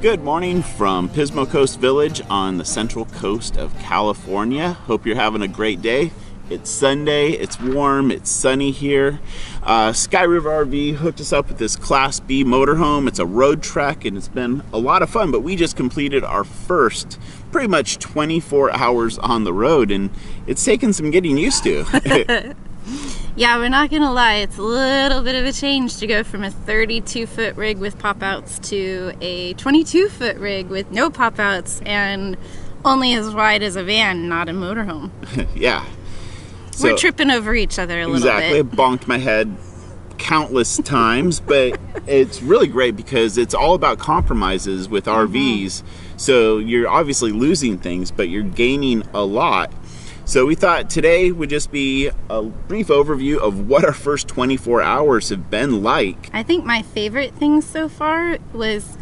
Good morning from Pismo Coast Village on the central coast of California. Hope you're having a great day. It's Sunday, it's warm, it's sunny here. Sky River RV hooked us up with this Class B motorhome. It's a Roadtrek and it's been a lot of fun, but we just completed our first pretty much 24 hours on the road and it's taken some getting used to. Yeah, we're not gonna lie, it's a little bit of a change to go from a 32-foot rig with pop-outs to a 22-foot rig with no pop-outs and only as wide as a van, not a motorhome. Yeah. So, we're tripping over each other a little bit. Exactly, bonked my head countless times, but it's really great because it's all about compromises with RVs. So you're obviously losing things, but you're gaining a lot. So we thought today would just be a brief overview of what our first 24 hours have been like. I think my favorite thing so far was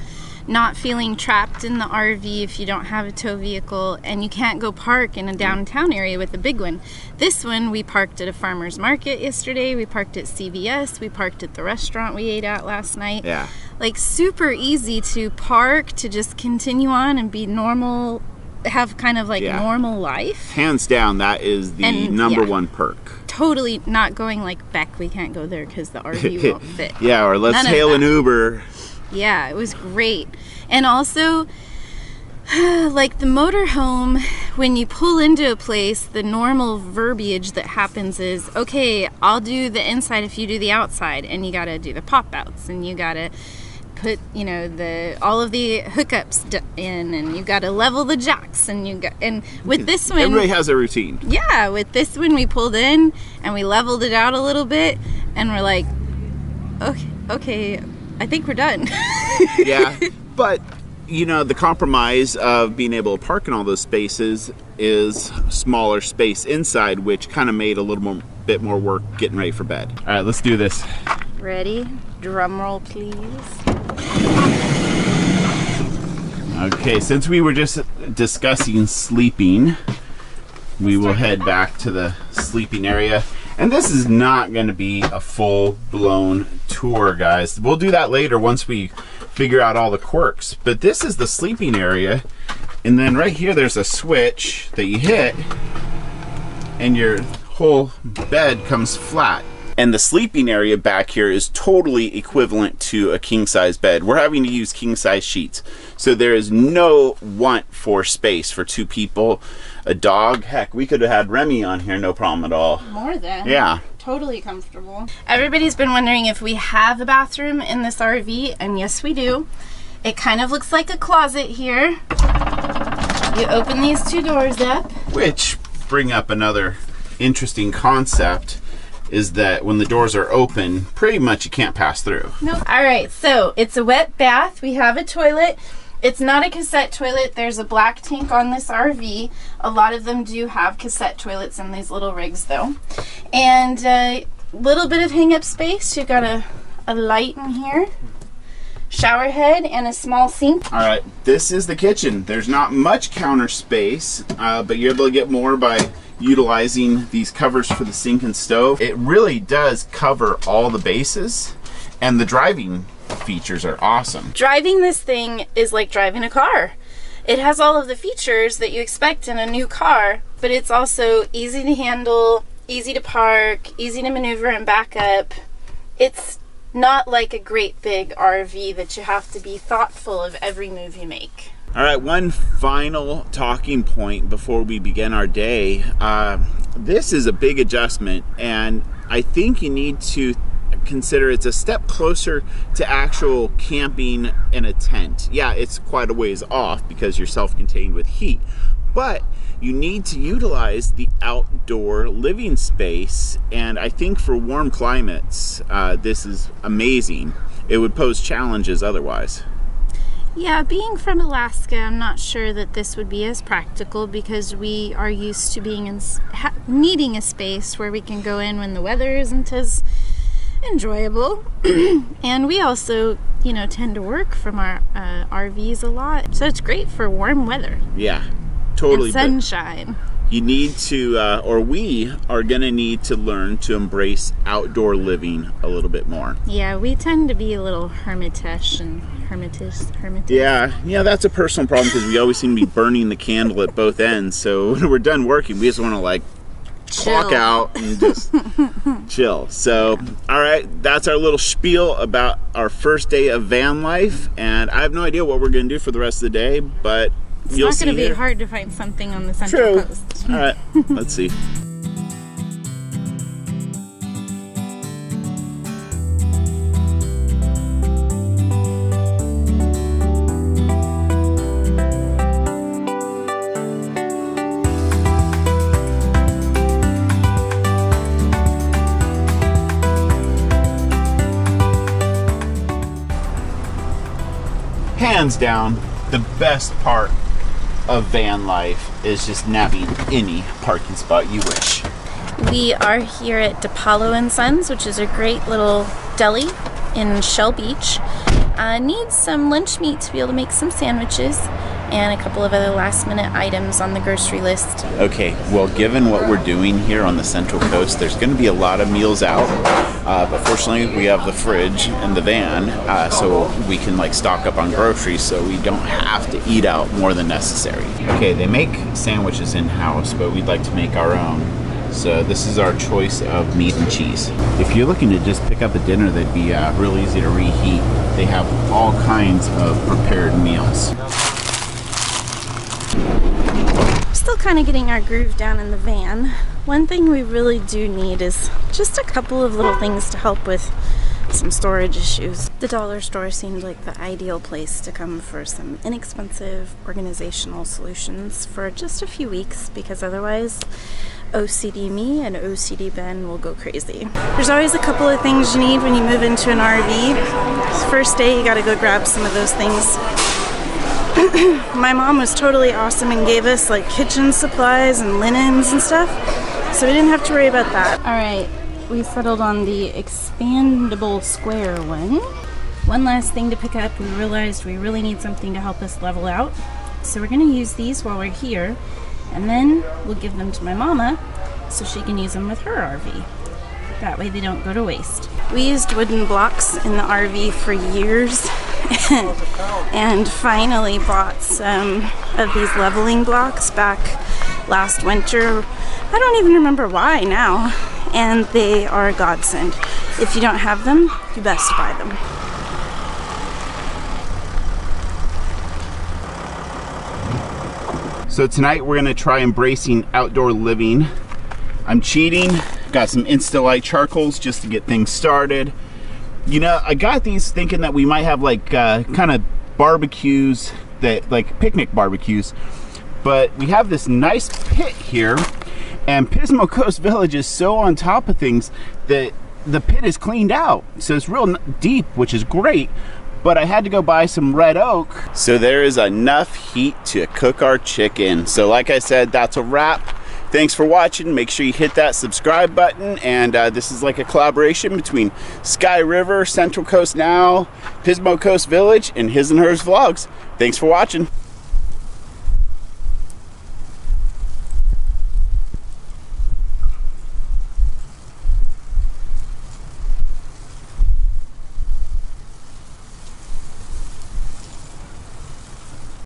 not feeling trapped in the RV if you don't have a tow vehicle and you can't go park in a downtown area with a big one. This one, we parked at a farmer's market yesterday, we parked at CVS, we parked at the restaurant we ate at last night. Yeah. Like super easy to park, to just continue on and be normal, have kind of like normal life. Hands down, that is the number one perk. Totally not going like, Beck, we can't go there because the RV won't fit. Yeah, or let's hail an Uber. Yeah, it was great. And also, like the motorhome, when you pull into a place, the normal verbiage that happens is, okay, I'll do the inside if you do the outside, and you gotta do the pop-outs, and you gotta put, you know, all of the hookups in, and you gotta level the jacks, and with this one, everybody has a routine. Yeah, with this one, we pulled in and we leveled it out a little bit, and we're like, okay, I think we're done. Yeah, but you know, the compromise of being able to park in all those spaces is smaller space inside, which kind of made a little bit more work getting ready for bed. All right, let's do this. Ready? Drum roll, please. Okay, since we were just discussing sleeping, we will head back to the sleeping area. And this is not going to be a full-blown tour, guys. We'll do that later once we figure out all the quirks. But this is the sleeping area. And then right here, there's a switch that you hit, and your whole bed comes flat. And the sleeping area back here is totally equivalent to a king-size bed. We're having to use king-size sheets. So there is no want for space for two people, a dog. Heck, we could have had Remy on here, no problem at all. More than. Yeah. Totally comfortable. Everybody's been wondering if we have a bathroom in this RV, and yes, we do. It kind of looks like a closet here. You open these two doors up. Which bring up another interesting concept, is that when the doors are open, pretty much you can't pass through. Nope. All right, so it's a wet bath. We have a toilet. It's not a cassette toilet. There's a black tank on this RV. A lot of them do have cassette toilets in these little rigs though. And a little bit of hang-up space. You've got a light in here, shower head, and a small sink. All right, this is the kitchen. There's not much counter space, but you're able to get more by utilizing these covers for the sink and stove. It really does cover all the bases, and the driving features are awesome. Driving this thing is like driving a car. It has all of the features that you expect in a new car, but it's also easy to handle, easy to park, easy to maneuver and back up. It's not like a great big RV that you have to be thoughtful of every move you make. All right, one final talking point before we begin our day. This is a big adjustment, and I think you need to consider it's a step closer to actual camping in a tent. Yeah, it's quite a ways off because you're self-contained with heat, but you need to utilize the outdoor living space, and I think for warm climates, this is amazing. It would pose challenges otherwise. Yeah, being from Alaska, I'm not sure that this would be as practical because we are used to being needing a space where we can go in when the weather isn't as enjoyable. And we also, you know, tend to work from our RVs a lot. So it's great for warm weather. Yeah, totally. And sunshine. you need to, or we are gonna need to learn to embrace outdoor living a little bit more. Yeah, we tend to be a little hermitish and hermitish. Yeah, that's a personal problem because we always seem to be burning the candle at both ends. So when we're done working, we just want to like clock out and just chill. So, all right, that's our little spiel about our first day of van life, and I have no idea what we're gonna do for the rest of the day, but it's not going to be hard to find something on the Central Coast. All right, let's see. Hands down, the best part of van life is just nabbing any parking spot you wish. We are here at DePaulo & Sons, which is a great little deli in Shell Beach. Need some lunch meat to be able to make some sandwiches and a couple of other last minute items on the grocery list. Okay, well, given what we're doing here on the Central Coast, there's going to be a lot of meals out, but fortunately we have the fridge in the van, so we can like stock up on groceries so we don't have to eat out more than necessary. Okay, they make sandwiches in-house, but we'd like to make our own. So this is our choice of meat and cheese. If you're looking to just pick up a dinner that'd be real easy to reheat, they have all kinds of prepared meals. Still kind of getting our groove down in the van. One thing we really do need is just a couple of little things to help with some storage issues. The dollar store seemed like the ideal place to come for some inexpensive organizational solutions for just a few weeks, because otherwise OCD me and OCD Ben will go crazy. There's always a couple of things you need when you move into an RV. First day you gotta go grab some of those things. My mom was totally awesome and gave us like kitchen supplies and linens and stuff, so we didn't have to worry about that. Alright, we settled on the expandable square one. One last thing to pick up, we realized we really need something to help us level out, so we're going to use these while we're here, and then we'll give them to my mama so she can use them with her RV. That way they don't go to waste. We used wooden blocks in the RV for years and finally bought some of these leveling blocks back last winter. I don't even remember why now, and they are a godsend. If you don't have them, you best buy them. So tonight we're gonna try embracing outdoor living. I'm cheating, got some Insta-Light charcoals just to get things started. You know, I got these thinking that we might have like kind of barbecues, that like picnic barbecues, but we have this nice pit here, and Pismo Coast Village is so on top of things that the pit is cleaned out, so it's real deep, which is great. But I had to go buy some red oak, so there is enough heat to cook our chicken. So like I said, that's a wrap. Thanks for watching. Make sure you hit that subscribe button, and this is like a collaboration between Sky River, Central Coast Now, Pismo Coast Village, and His and Hers Vlogs. Thanks for watching.